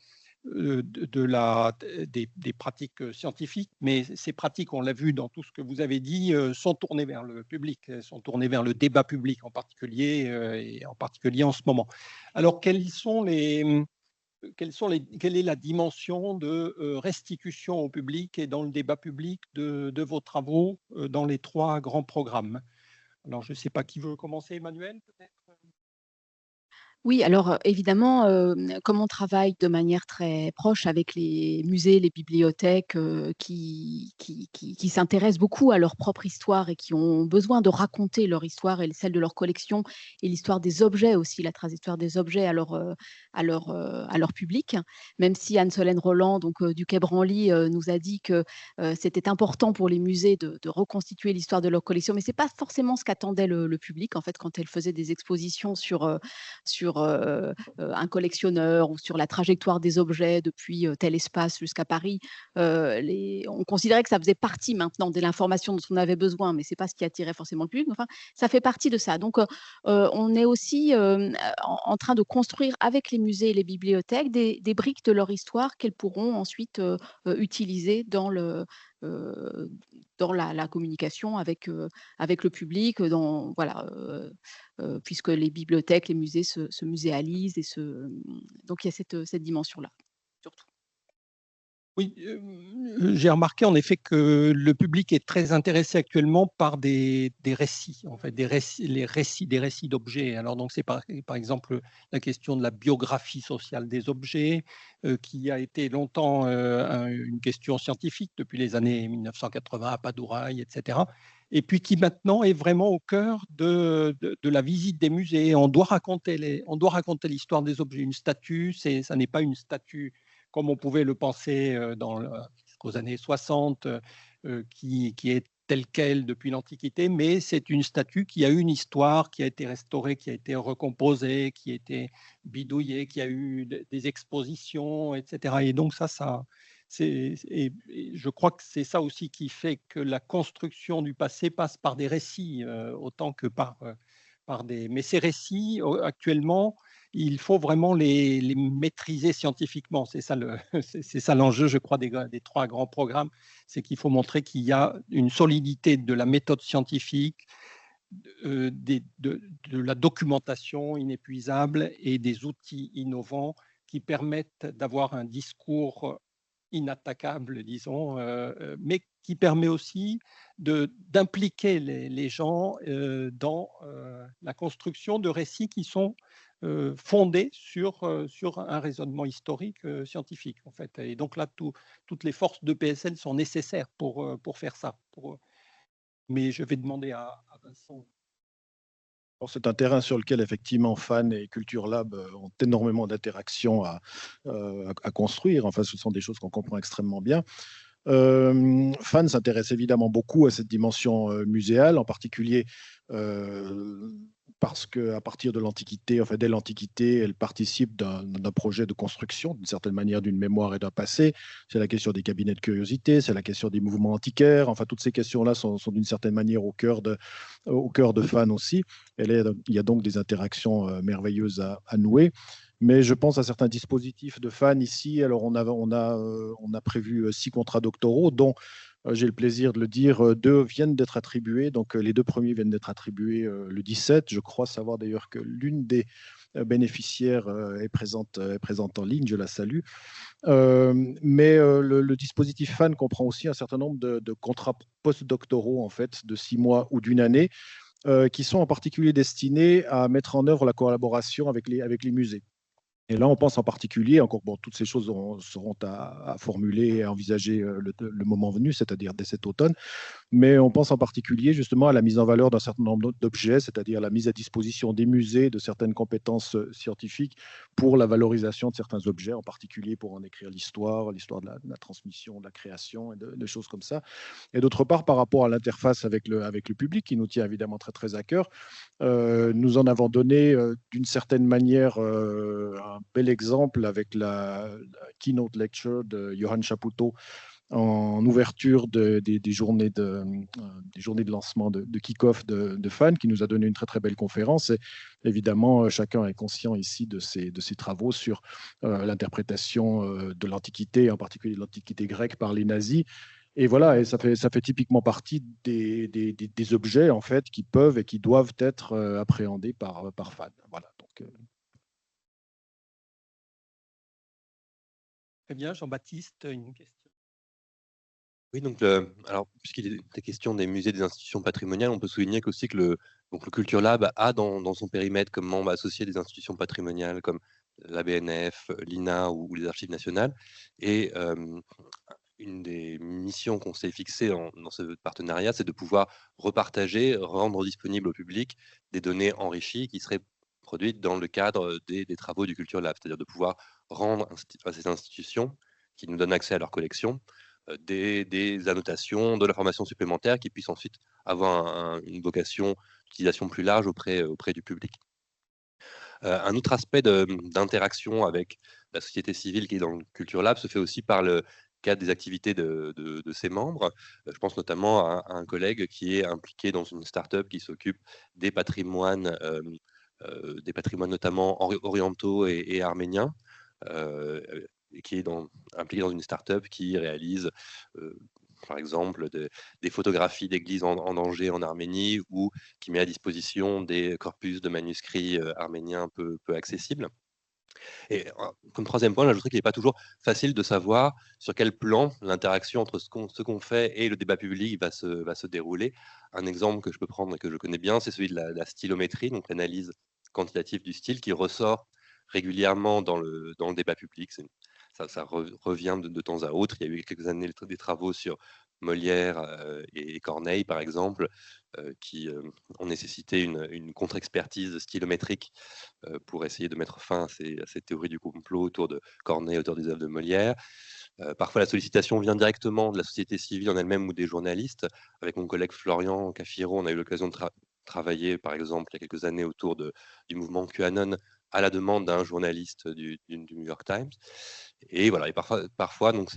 S2: pratiques scientifiques, mais ces pratiques, on l'a vu dans tout ce que vous avez dit, sont tournées vers le public, sont tournées vers le débat public en particulier, et en particulier en ce moment. Alors, quelle est la dimension de restitution au public et dans le débat public de vos travaux dans les 3 grands programmes? Alors, je ne sais pas qui veut commencer, Emmanuel, peut-être?
S4: Oui, alors évidemment, comme on travaille de manière très proche avec les musées, les bibliothèques qui s'intéressent beaucoup à leur propre histoire et qui ont besoin de raconter leur histoire et celle de leur collection et l'histoire des objets aussi, la trajectoire des objets à leur public, même si Anne-Solène Roland, donc, du Quai Branly, nous a dit que c'était important pour les musées de reconstituer l'histoire de leur collection, mais ce n'est pas forcément ce qu'attendait le public, en fait, quand elle faisait des expositions sur sur un collectionneur ou sur la trajectoire des objets depuis tel espace jusqu'à Paris. On considérait que ça faisait partie maintenant de l'information dont on avait besoin, mais ce n'est pas ce qui attirait forcément le public. Enfin, ça fait partie de ça. Donc, on est aussi en train de construire avec les musées et les bibliothèques des briques de leur histoire qu'elles pourront ensuite utiliser dans la communication avec le public, puisque les bibliothèques, les musées se muséalisent donc il y a cette dimension-là, surtout.
S2: Oui, j'ai remarqué en effet que le public est très intéressé actuellement par des récits, en fait, des récits d'objets. Alors donc c'est par exemple la question de la biographie sociale des objets, qui a été longtemps une question scientifique depuis les années 1980 à Padouraille, etc. Et puis qui maintenant est vraiment au cœur de la visite des musées. On doit raconter l'histoire des objets. Une statue, ça n'est pas une statue comme on pouvait le penser jusqu'aux années 60, qui est telle quelle depuis l'Antiquité, mais c'est une statue qui a eu une histoire, qui a été restaurée, qui a été recomposée, qui a été bidouillée, qui a eu des expositions, etc. Et donc je crois que c'est ça aussi qui fait que la construction du passé passe par des récits, autant que par des... Mais ces récits, actuellement, il faut vraiment les maîtriser scientifiquement. C'est ça l'enjeu, je crois, des 3 grands programmes. C'est qu'il faut montrer qu'il y a une solidité de la méthode scientifique, de la documentation inépuisable et des outils innovants qui permettent d'avoir un discours inattaquable, disons, mais qui permet aussi d'impliquer les gens dans la construction de récits qui sont fondés sur un raisonnement historique scientifique, en fait. Et donc là, toutes les forces de PSL sont nécessaires pour faire ça. Mais je vais demander à Vincent.
S3: C'est un terrain sur lequel, effectivement, FAN et Culture Lab ont énormément d'interactions à construire. Enfin, ce sont des choses qu'on comprend extrêmement bien. FAN s'intéresse évidemment beaucoup à cette dimension muséale, en particulier parce qu'à partir de l'Antiquité, enfin dès l'Antiquité, elle participe d'un projet de construction, d'une certaine manière, d'une mémoire et d'un passé. C'est la question des cabinets de curiosité, c'est la question des mouvements antiquaires. Enfin, toutes ces questions-là sont d'une certaine manière au cœur de FAN aussi. Il y a donc des interactions merveilleuses à nouer. Mais je pense à certains dispositifs de FAN ici. Alors, on a prévu 6 contrats doctoraux, dont j'ai le plaisir de le dire, 2 viennent d'être attribués. Donc, les 2 premiers viennent d'être attribués le 17. Je crois savoir d'ailleurs que l'une des bénéficiaires est présente en ligne. Je la salue. Mais le dispositif FAN comprend aussi un certain nombre de contrats postdoctoraux, en fait, de 6 mois ou d'1 année, qui sont en particulier destinés à mettre en œuvre la collaboration avec les musées. Et là, on pense en particulier, encore bon, toutes ces choses seront à formuler et à envisager le moment venu, c'est-à-dire dès cet automne, mais on pense en particulier justement à la mise en valeur d'un certain nombre d'objets, c'est-à-dire la mise à disposition des musées de certaines compétences scientifiques pour la valorisation de certains objets, en particulier pour en écrire l'histoire de la transmission, de la création et de choses comme ça. Et d'autre part, par rapport à l'interface avec le public, qui nous tient évidemment très, très à cœur, nous en avons donné d'une certaine manière un bel exemple avec la keynote lecture de Johan Chapoutot en ouverture des journées de lancement de kick-off de FAN, qui nous a donné une très très belle conférence. Et évidemment, chacun est conscient ici de ses travaux sur l'interprétation de l'Antiquité, en particulier de l'Antiquité grecque par les nazis. Et voilà, et ça fait typiquement partie des objets en fait qui peuvent et qui doivent être appréhendés par FAN. Voilà. Donc,
S2: Très bien, Jean-Baptiste, une question.
S5: Oui, donc, alors, puisqu'il est question des musées, des institutions patrimoniales, on peut souligner aussi que le Culture Lab a dans son périmètre comme membre associé des institutions patrimoniales comme la BNF, l'INA ou les Archives nationales. Et une des missions qu'on s'est fixées dans ce partenariat, c'est de pouvoir repartager, rendre disponible au public des données enrichies qui seraient produites dans le cadre des travaux du Culture Lab, c'est-à-dire de pouvoir rendre à ces institutions qui nous donnent accès à leur collection des annotations, de l'information supplémentaire qui puisse ensuite avoir une vocation d'utilisation plus large auprès du public. Un autre aspect d'interaction avec la société civile qui est dans le Culture Lab se fait aussi par le cadre des activités de ses membres. Je pense notamment à un collègue qui est impliqué dans une start-up qui s'occupe des patrimoines notamment orientaux et arméniens, et qui est impliqué dans une start-up qui réalise par exemple des photographies d'églises en danger en Arménie, ou qui met à disposition des corpus de manuscrits arméniens peu accessibles. Et comme troisième point, j'ajouterais qu'il n'est pas toujours facile de savoir sur quel plan l'interaction entre ce qu'on fait et le débat public va se dérouler. Un exemple que je peux prendre et que je connais bien, c'est celui de la stylométrie, donc l'analyse quantitative du style, qui ressort régulièrement dans le débat public. Ça revient de temps à autre. Il y a eu quelques années des travaux sur Molière et Corneille, par exemple, qui ont nécessité une contre-expertise stylométrique pour essayer de mettre fin à ces théories du complot autour de Corneille, auteur des œuvres de Molière. Parfois, la sollicitation vient directement de la société civile en elle-même ou des journalistes. Avec mon collègue Florian Cafiro, on a eu l'occasion de travailler, par exemple, il y a quelques années autour du mouvement QAnon à la demande d'un journaliste du New York Times. Et voilà, et parfois donc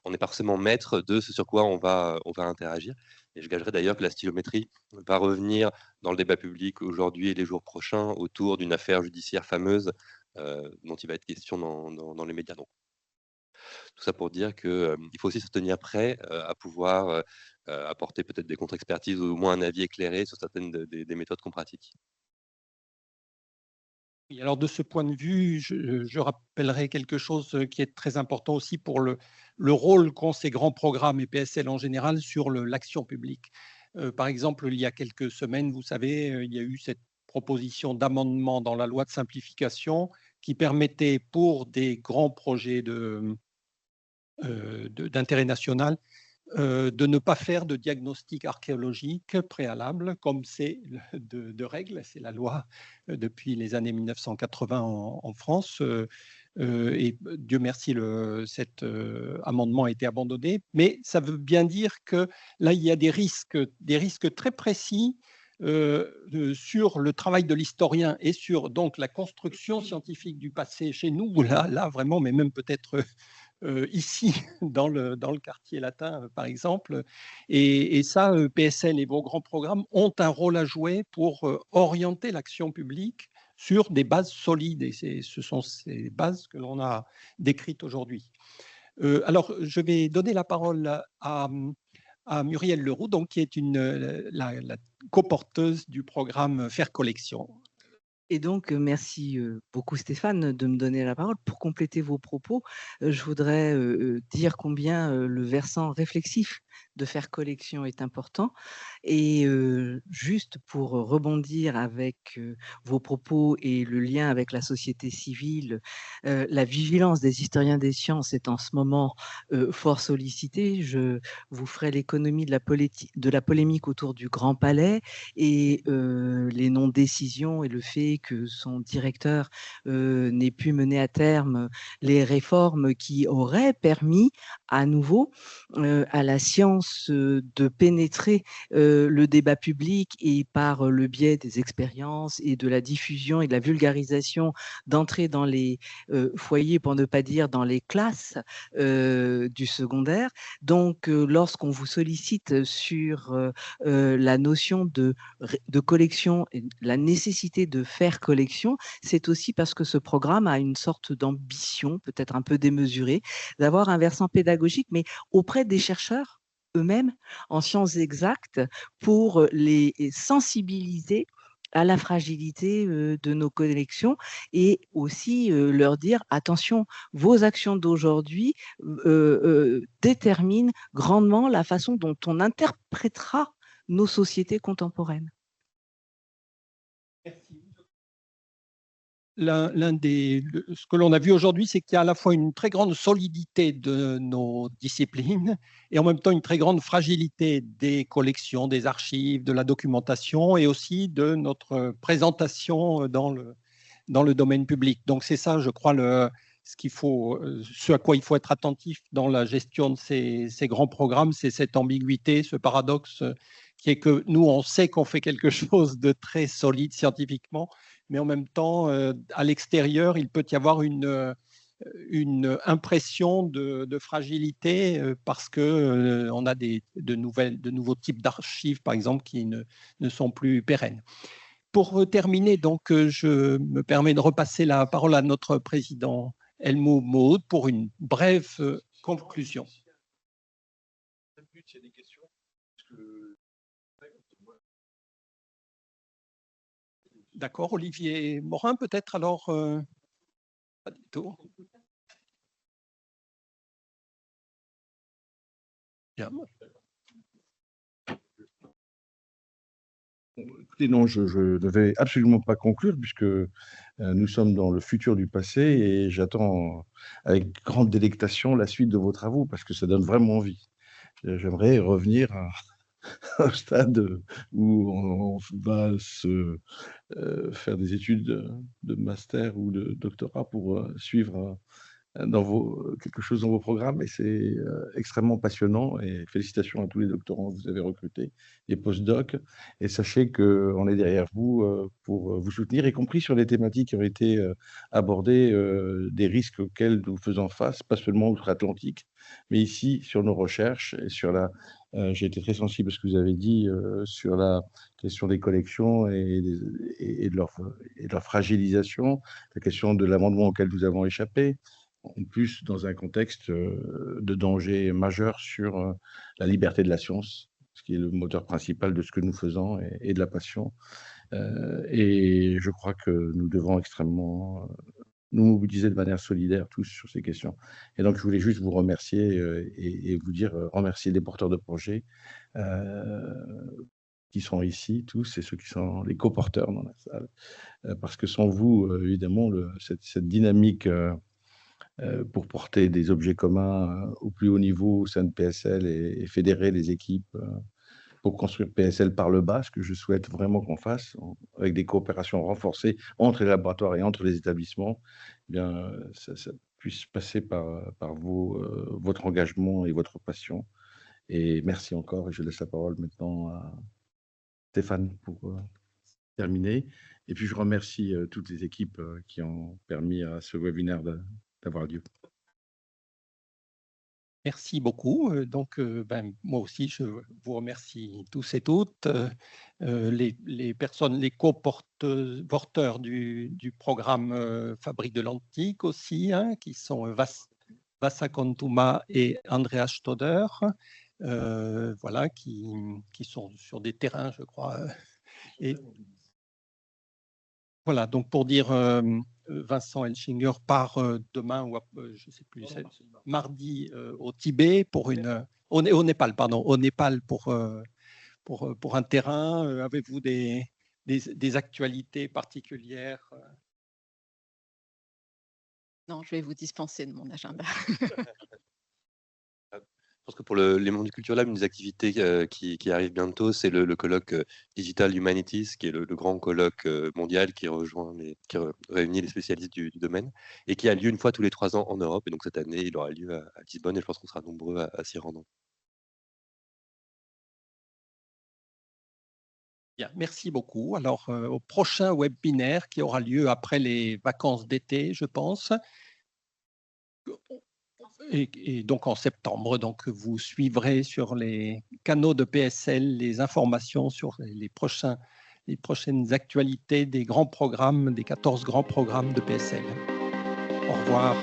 S5: on n'est pas forcément maître de ce sur quoi on va interagir. Et je gagerais d'ailleurs que la stylométrie va revenir dans le débat public aujourd'hui et les jours prochains autour d'une affaire judiciaire fameuse dont il va être question dans les médias. Donc, tout ça pour dire qu'il faut aussi se tenir prêt à pouvoir apporter peut-être des contre-expertises ou au moins un avis éclairé sur certaines des méthodes qu'on pratique.
S2: Et alors, de ce point de vue, je rappellerai quelque chose qui est très important aussi pour le rôle qu'ont ces grands programmes et PSL en général sur l'action publique. Par exemple, il y a quelques semaines, vous savez, il y a eu cette proposition d'amendement dans la loi de simplification qui permettait pour des grands projets d'intérêt national de ne pas faire de diagnostic archéologique préalable, comme c'est de règle, c'est la loi depuis les années 1980 en France. Et Dieu merci, cet amendement a été abandonné. Mais ça veut bien dire que là, il y a des risques très précis sur le travail de l'historien et sur donc la construction scientifique du passé chez nous, là vraiment, mais même peut-être ici, dans le quartier latin, par exemple. Et ça, PSL et vos grands programmes ont un rôle à jouer pour orienter l'action publique sur des bases solides. Et ce sont ces bases que l'on a décrites aujourd'hui. Alors, je vais donner la parole à Muriel Leroux, donc, qui est la coporteuse du programme Faire Collection.
S6: Et donc, merci beaucoup Stéphane de me donner la parole. Pour compléter vos propos, je voudrais dire combien le versant réflexif de Faire Collection est important. Et juste pour rebondir avec vos propos et le lien avec la société civile, la vigilance des historiens des sciences est en ce moment fort sollicitée. Je vous ferai l'économie de la polémique autour du Grand Palais et les non-décisions et le fait que son directeur n'ait pu mener à terme les réformes qui auraient permis à nouveau à la science de pénétrer le débat public et par le biais des expériences et de la diffusion et de la vulgarisation d'entrer dans les foyers, pour ne pas dire dans les classes du secondaire. Donc, lorsqu'on vous sollicite sur la notion de collection et la nécessité de faire collection, c'est aussi parce que ce programme a une sorte d'ambition, peut-être un peu démesurée, d'avoir un versant pédagogique, mais auprès des chercheurs eux-mêmes en sciences exactes, pour les sensibiliser à la fragilité de nos collections et aussi leur dire attention, vos actions d'aujourd'hui déterminent grandement la façon dont on interprétera nos sociétés contemporaines.
S2: Merci. Ce que l'on a vu aujourd'hui, c'est qu'il y a à la fois une très grande solidité de nos disciplines et en même temps une très grande fragilité des collections, des archives, de la documentation et aussi de notre présentation dans le domaine public. Donc c'est ça, je crois, ce à quoi il faut être attentif dans la gestion de ces grands programmes, c'est cette ambiguïté, ce paradoxe qui est que nous, on sait qu'on fait quelque chose de très solide scientifiquement, mais en même temps, à l'extérieur, il peut y avoir une impression de fragilité parce qu'on a de nouveaux types d'archives, par exemple, qui ne sont plus pérennes. Pour terminer, donc, je me permets de repasser la parole à notre président Helmut Mood pour une brève conclusion. D'accord, Olivier Morin, peut-être alors pas du tout. Bien.
S1: Écoutez, non, je ne vais absolument pas conclure puisque nous sommes dans le futur du passé et j'attends avec grande délectation la suite de vos travaux parce que ça donne vraiment envie. J'aimerais revenir au stade où on va se faire des études de master ou de doctorat pour suivre quelque chose dans vos programmes et c'est extrêmement passionnant et félicitations à tous les doctorants que vous avez recrutés, les post-docs et sachez qu'on est derrière vous pour vous soutenir, y compris sur les thématiques qui ont été abordées, des risques auxquels nous faisons face, pas seulement outre-Atlantique, mais ici sur nos recherches et sur j'ai été très sensible à ce que vous avez dit sur la question des collections et de leur fragilisation, la question de l'amendement auquel nous avons échappé, en plus dans un contexte de danger majeur sur la liberté de la science, ce qui est le moteur principal de ce que nous faisons et de la passion. Et je crois que nous devons extrêmement nous mobiliser de manière solidaire tous sur ces questions. Et donc, je voulais juste vous remercier et vous dire, remercier les porteurs de projets qui sont ici, tous, et ceux qui sont les co-porteurs dans la salle. Parce que sans vous, évidemment, cette dynamique pour porter des objets communs au plus haut niveau au sein de PSL et fédérer les équipes pour construire PSL par le bas, ce que je souhaite vraiment qu'on fasse, avec des coopérations renforcées entre les laboratoires et entre les établissements, eh bien, ça puisse passer par votre engagement et votre passion. Et merci encore, et je laisse la parole maintenant à Stéphane pour terminer. Et puis, je remercie toutes les équipes qui ont permis à ce webinaire d'avoir lieu.
S2: Merci beaucoup. Donc, moi aussi, je vous remercie tous et toutes. Les personnes, les co-porteurs du programme Fabrique de l'Antique aussi, hein, qui sont Vassa Kontuma et Andreas Stoder, voilà, qui sont sur des terrains, je crois. Et voilà, donc pour dire, Vincent Elschinger part demain ou je ne sais plus, mardi au Tibet au Népal, pardon, au Népal pour un terrain. Avez-vous des actualités particulières?
S4: Non, je vais vous dispenser de mon agenda.
S5: Je pense que pour les membres du Culture Lab, une des activités qui arrive bientôt, c'est le colloque Digital Humanities, qui est le grand colloque mondial qui réunit les spécialistes du domaine et qui a lieu une fois tous les 3 ans en Europe. Et donc cette année, il aura lieu à Lisbonne et je pense qu'on sera nombreux à s'y rendre.
S2: Bien, merci beaucoup. Alors, au prochain webinaire qui aura lieu après les vacances d'été, je pense. Et donc en septembre, donc vous suivrez sur les canaux de PSL les informations sur les prochaines actualités des grands programmes, des 14 grands programmes de PSL. Au revoir.